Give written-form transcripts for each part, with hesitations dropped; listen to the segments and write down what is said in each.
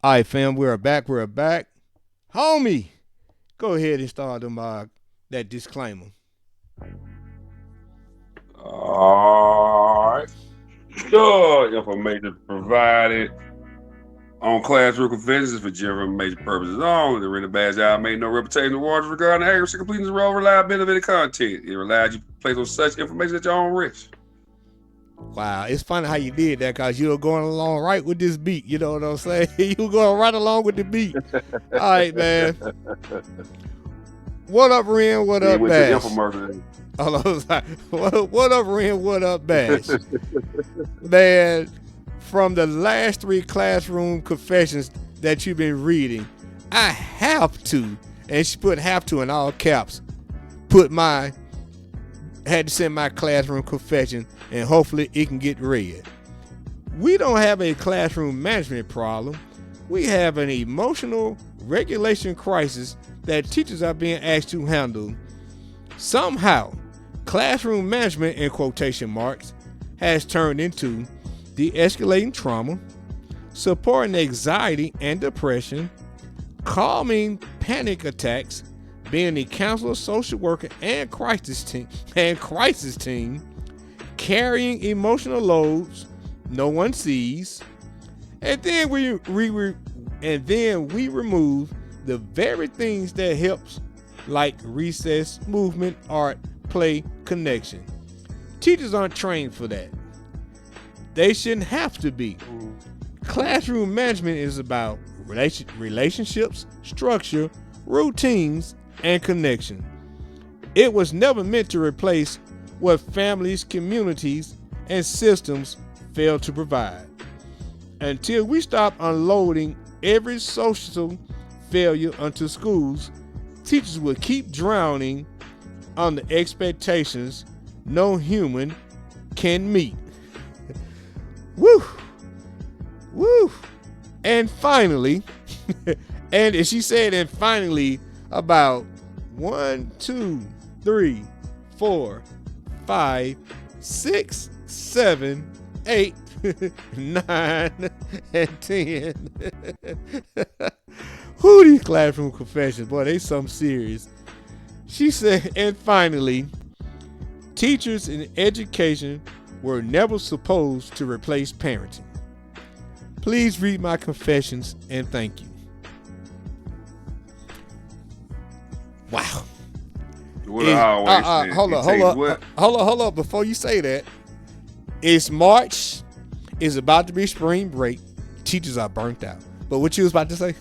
All right, fam, we're back. We're back. Homie, go ahead and start them that disclaimer. All right. Sure, information provided on classroom conventions is for general information purposes only. The written badge out made no reputation awards regarding accuracy, completeness, role, reliability of any content. It allows you to place on such information at your own risk. Wow, it's funny how you did that because you were going along right with this beat. You know what I'm saying? You were going right along with the beat. All right, man. What up, Ren? What up, Bash? What up, Ren? What up, Bash? Man, from the last 3 classroom confessions that you've been reading, I have to, and she put have to in all caps, had to send my classroom confession, and hopefully it can get read. We don't have a classroom management problem. We have an emotional regulation crisis that teachers are being asked to handle. Somehow, classroom management, in quotation marks, has turned into de-escalating trauma, supporting anxiety and depression, calming panic attacks, being a counselor, social worker, and crisis team, carrying emotional loads no one sees, and then we remove the very things that helps, like recess, movement, art, play, connection. Teachers aren't trained for that. They shouldn't have to be. Classroom management is about relationships, structure, routines, and connection. It was never meant to replace what families, communities, and systems fail to provide. Until we stop unloading every social failure onto schools, teachers will keep drowning on the expectations no human can meet. Woo! Woo! And finally, and she said, and finally, about 1, 2, 3, 4, 5, 6, 7, 8, 9, and 10. Who these classroom confessions? Boy, they something serious. She said, and finally, teachers in education were never supposed to replace parenting. Please read my confessions and thank you. Wow. Hold up. Before you say that, it's March. It's about to be spring break. Teachers are burnt out. But what you was about to say?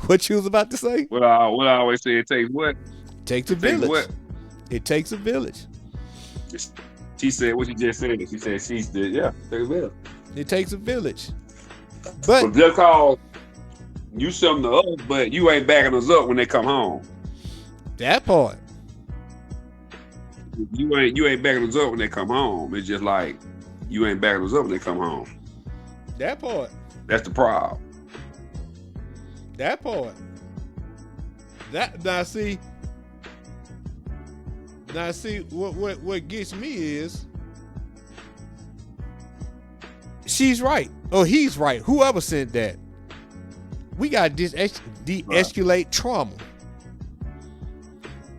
What you was about to say? What I always say, it takes what? Takes a village. What? It takes a village. She said what you just said. She said takes a village. It takes a village. But just cause you something to us, but you ain't backing us up when they come home. That part. You ain't backing us up when they come home. It's just like you ain't backing us up when they come home. That part. That's the problem. That part. Now see what gets me is she's right. Or he's right. Whoever sent that. We got to de-escalate trauma.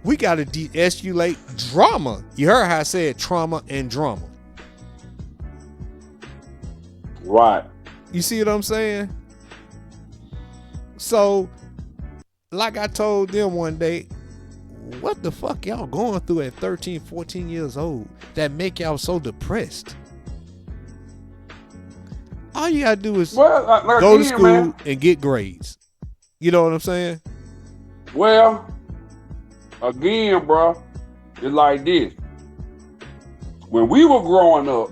We got to de-escalate drama. You heard how I said trauma and drama. Right. You see what I'm saying? So, like I told them one day, what the fuck y'all going through at 13, 14 years old that make y'all so depressed? All you gotta do is go to school and get grades. You know what I'm saying? Well, again, bro, it's like this. When we were growing up,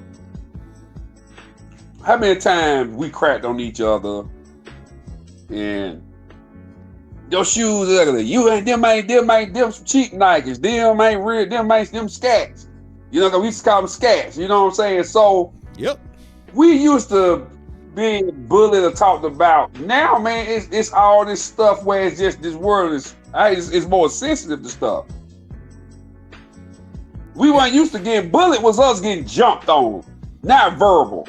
how many times we cracked on each other and your shoes ugly. Them cheap Nikes. Them ain't real. Them scats. You know, cause we used to call them scats. You know what I'm saying? So, yep. We used to be bullied or talked about. Now, man, it's all this stuff where it's just this world is more sensitive to stuff. We weren't used to getting bullied. Was us getting jumped on, not verbal.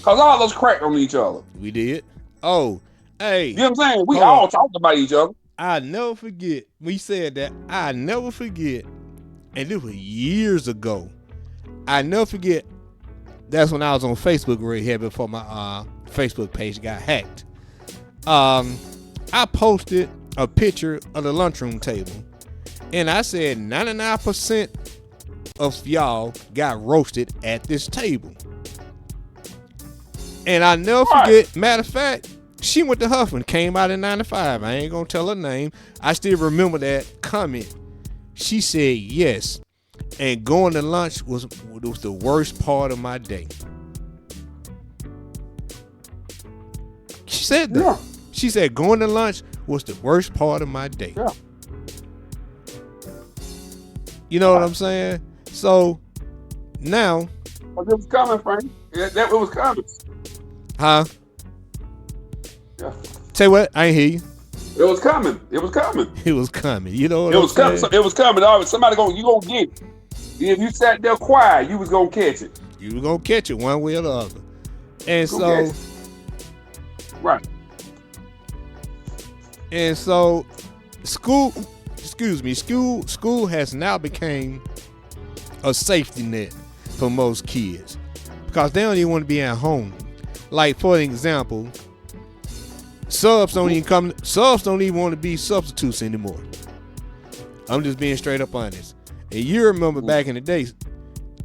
Cause all of us cracked on each other. We did. Oh, hey. You know what I'm saying? We Hold all on. talked about each other. I never forget. We said that. I never forget. And this was years ago. I never forget. That's when I was on Facebook right here before my Facebook page got hacked. I posted a picture of the lunchroom table, and I said 99% of y'all got roasted at this table. And I never forget. Matter of fact, she went to Huffman, came out in '95. I ain't gonna tell her name. I still remember that comment. She said yes, and going to lunch was the worst part of my day. She said that. Yeah. She said going to lunch was the worst part of my day. Yeah. You know what I'm saying? So now, it was coming, Frank. It was coming. Huh? Yeah. Say what? I ain't hear you. It was coming. It was coming. It was coming. You know what it was coming. It was coming. Somebody you gonna get it. If you sat there quiet, you was gonna catch it. You was gonna catch it one way or the other. And so, right. And so, school has now became a safety net for most kids because they don't even want to be at home. Like, for example, subs don't even want to be substitutes anymore. I'm just being straight up honest. And you remember back in the days,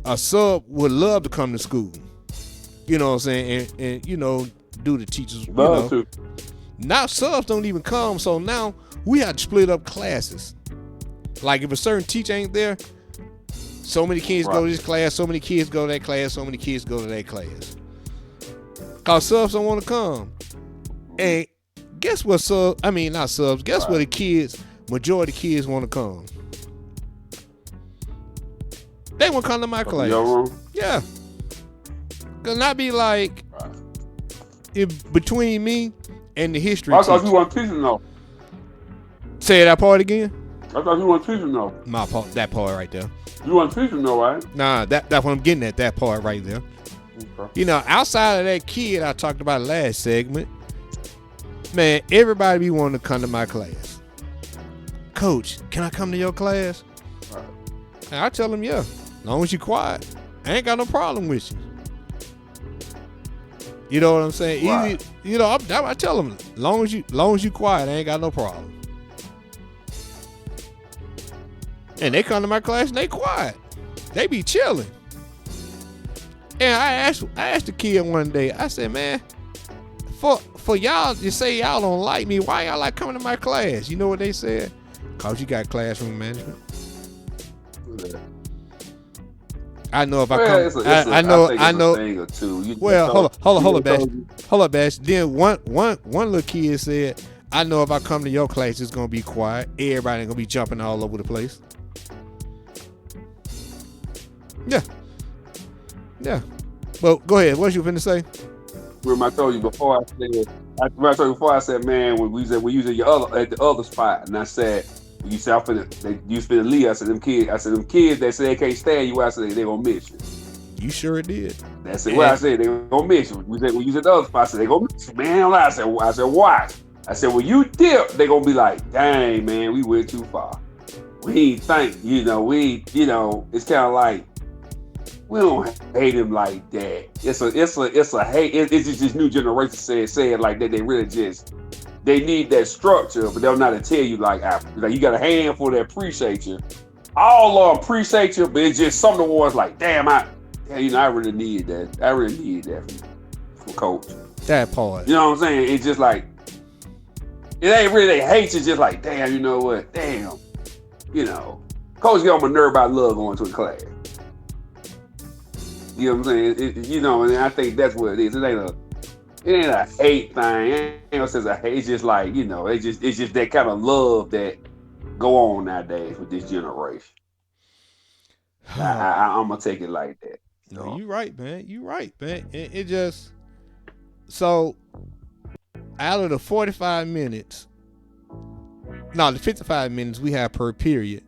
a sub would love to come to school. You know what I'm saying? And you know, do the teachers. Love to. Now subs don't even come, so now we have to split up classes. Like if a certain teacher ain't there, so many kids go to this class, so many kids go to that class, so many kids go to that class. Cause subs don't want to come. And guess what not subs, guess what majority of kids want to come. They want to come to my class. Your room? Yeah. Cause not be like between me and the history I thought you weren't teaching though. Say that part again. I thought you weren't teaching though. My part, that part right there. You weren't teaching though, right? Nah, that's what I'm getting at. That part right there. Okay. You know, outside of that kid I talked about last segment, man, everybody be wanting to come to my class. Coach, can I come to your class? Right. And I tell them, yeah, as long as you quiet, I ain't got no problem with you. You know what I'm saying? Right. Easy, you know, I tell them, long as you quiet, I ain't got no problem. And they come to my class and they quiet. They be chilling. And I asked the kid one day, I said, man, for y'all to say y'all don't like me, why y'all like coming to my class? You know what they said? Cause you got classroom management. Yeah. I know if I come, I know. Thing or two. Well, hold on, Bash. Then one little kid said, I know if I come to your class, it's gonna be quiet. Everybody ain't gonna be jumping all over the place. Yeah. Well, go ahead. What you finna say? Remember I told you before. I said, man, when we was at the other spot, and I said, you said you finna leave. I said them kids that say they can't stand you. I said they gonna miss you. You sure did. That's it. What I said, they gonna miss you. We said when you was at the other spot, I said they gonna miss you, man. I said watch. I said when you dip, they gonna be like, dang man, we went too far. We ain't think, it's kind of like. We don't hate him like that. It's a hate. It's just this new generation say it like that. They really they need that structure, but they'll not tell you like you got a handful that appreciate you. All of them appreciate you, but it's just some of the ones like, damn, I really need that. I really need that from coach. That part. You know what I'm saying? It's just like it ain't really they hate you. Just like, damn, you know what? Damn, coach get on my nerve about love going to the class. You know what I'm saying? And I think that's what it is. It ain't a hate thing. It ain't says a hate. It's just like, it's just that kind of love that go on nowadays with this generation. I'm gonna take it like that. No, you right, man. You right, man. It just so out of the 45 minutes, the 55 minutes we have per period,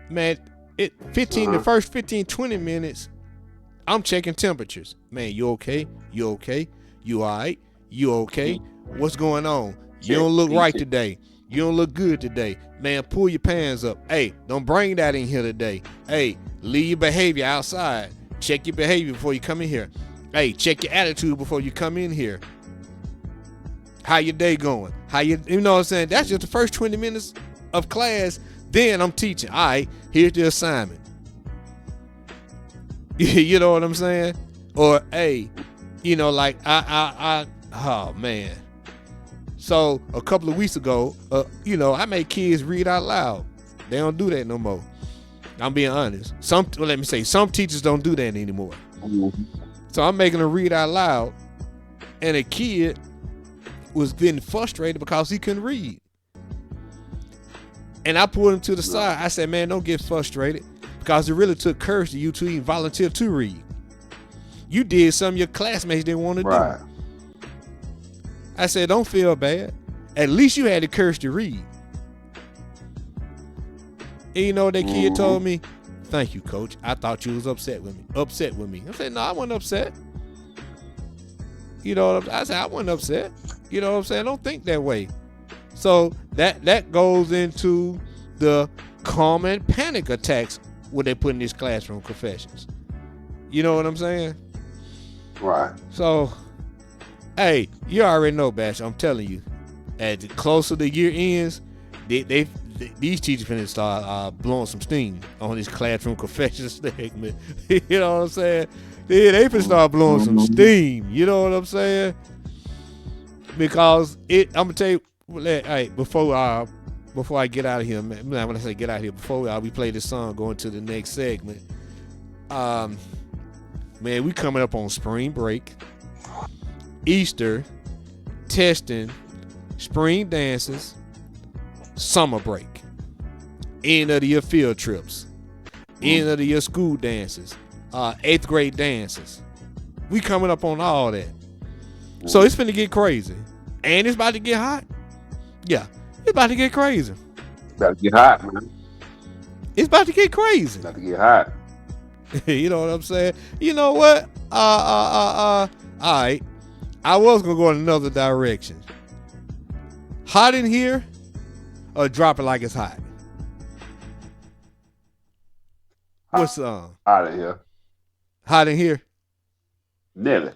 man. The first 15, 20 minutes. I'm checking temperatures. Man, you okay? You okay? You all right? You okay? What's going on? You Check. don't look right Check. today. You don't look good today. Man, pull your pants up. Hey, don't bring that in here today. Hey, leave your behavior outside. Check your behavior before you come in here. Hey, check your attitude before you come in here. How your day going? You know what I'm saying? That's just the first 20 minutes of class. Then I'm teaching. All right, here's the assignment. You know what I'm saying? Or, hey, you know, like, oh, man. So a couple of weeks ago, you know, I made kids read out loud. They don't do that no more. I'm being honest. Some teachers don't do that anymore. Mm-hmm. So I'm making them read out loud, and a kid was getting frustrated because he couldn't read. And I pulled him to the side. I said, man, don't get frustrated, because it really took courage to you to even volunteer to read. You did something your classmates didn't want to do. I said, don't feel bad. At least you had the courage to read. And you know what that kid told me? Thank you, coach. I thought you was upset with me. I said, no, I wasn't upset. You know what I said? I wasn't upset. You know what I'm saying? Don't think that way. So that goes into the common panic attacks when they put in these classroom confessions. You know what I'm saying? Right. So, hey, you already know, Bash. I'm telling you, as the closer the year ends, these teachers finna start blowing some steam on this classroom confessions segment. You know what I'm saying? They finna start blowing some steam. You know what I'm saying? Because I'm gonna tell you, hey, before I get out of here, man, when I say get out of here, before we play this song, going to the next segment, man, we coming up on spring break, Easter, testing, spring dances, summer break, end of the year field trips, end of the year school dances, 8th grade dances. We coming up on all that. So it's finna get crazy. And it's about to get hot. Yeah, it's about to get crazy. It's about to get hot, man. It's about to get crazy. It's about to get hot. You know what I'm saying? You know what? All right. I was gonna go in another direction. Hot in here, or drop it like it's hot? What's Out of here. Hot in here? Nearly.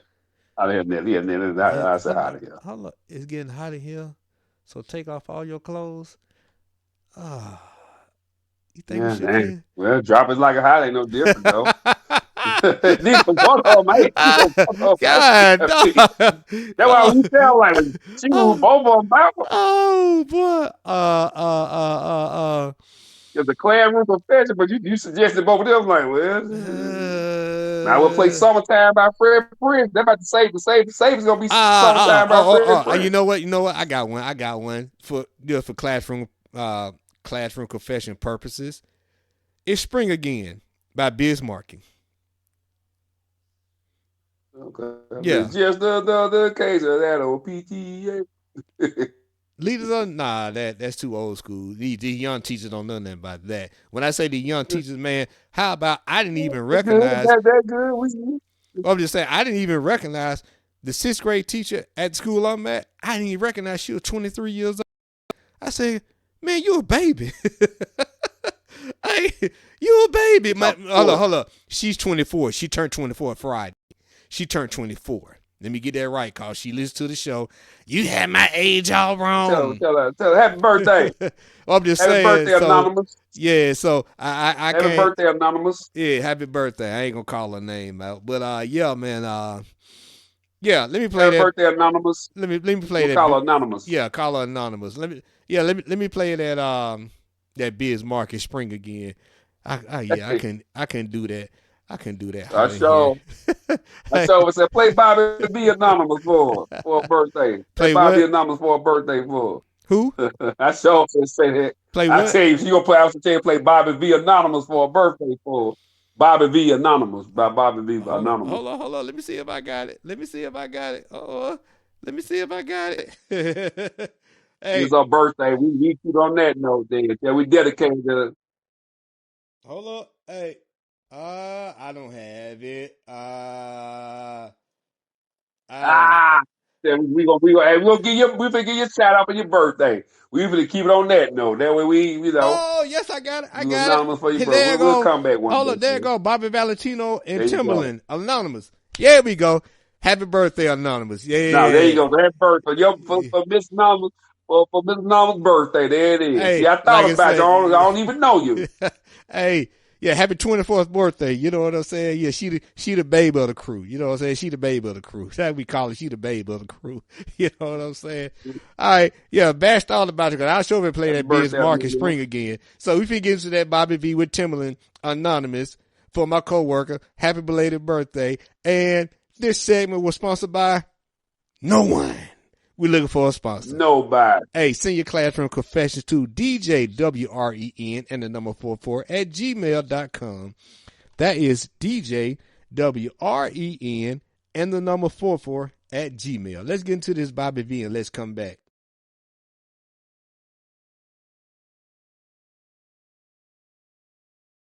Out of here, nearly. Yeah, nearly. I said out of here. Hold up. It's getting hot in here. So take off all your clothes. You think we should be? Well, drop it like a hot ain't no different though. Neither one of them ain't. God, that's why we felt like she moved both of them out. Oh boy. It's a classroom confession, but you suggested both of them. Like, well, I will play "Summertime" by Fred Prince. They're about to save the save is gonna be "Summertime" by Fred Prince. You know what? I got one for classroom confession purposes. It's Spring Again by Biz Markie. Okay. Yeah. Just the case of that old PTA. Leaders are that's too old school. These young teachers don't know nothing about that. When I say the young teachers, man, how about I didn't even recognize that good. I'm just saying I didn't even recognize the 6th grade teacher at the school I'm at. I didn't even recognize she was 23 years old. I said, man, you a baby. Hey, you a baby. Hold up. She's 24. She turned 24 Friday. She turned 24. Let me get that right, cause she listens to the show. You had my age all wrong. Tell her happy birthday. I'm just happy saying. Happy birthday, Anonymous. Yeah, so I happy can't. Birthday, Anonymous. Yeah, happy birthday. I ain't gonna call her name out, but yeah, man. Yeah, let me play happy that. Birthday, Anonymous. Let me play that. Call her Anonymous. Yeah, call her Anonymous. Let me play that Biz Markie Spring Again. I can do that. I can do that. I said play Bobby V Anonymous for a birthday. Play Bobby Anonymous for a birthday for. Who? I sure say that. Play what? I tell you, I was tell you play Bobby V Anonymous for a birthday for Bobby V Anonymous by Bobby V Anonymous. Hold on. Let me see if I got it. Let me see if I got it. Hey. It's our birthday. We need you on that note, then. Yeah, we dedicated to. Hold up. Hey. I don't have it. then we'll give you a shout out for your birthday. We gonna keep it on that note. That way Oh, yes, I got it. I got anonymous it. for your Hey, birthday. there you We'll go. come back one Hold day. up, there you go. Bobby Valentino and There you Timberland, anonymous. Yeah, we go. Happy birthday, anonymous. Yeah. Now there you go. That birthday for Miss Anonymous for Miss Anonymous' birthday. There it is. Hey, See, I thought like I about said, you. I don't even know you. Hey, yeah, happy 24th birthday. You know what I'm saying? Yeah, she the babe of the crew. You know what I'm saying? She the babe of the crew. That's what we call it. She the babe of the crew. You know what I'm saying? All right. Yeah, bashed all about it. I'll show me play that Biz Market Spring again. So we finna get into that Bobby V with Timberland anonymous for my coworker. Happy belated birthday. And this segment was sponsored by no one. We're looking for a sponsor. Nobody. Hey, send your classroom confessions to DJWREN and the number 44 at gmail.com. That is DJWREN and the number 44 at gmail. Let's get into this Bobby V and let's come back.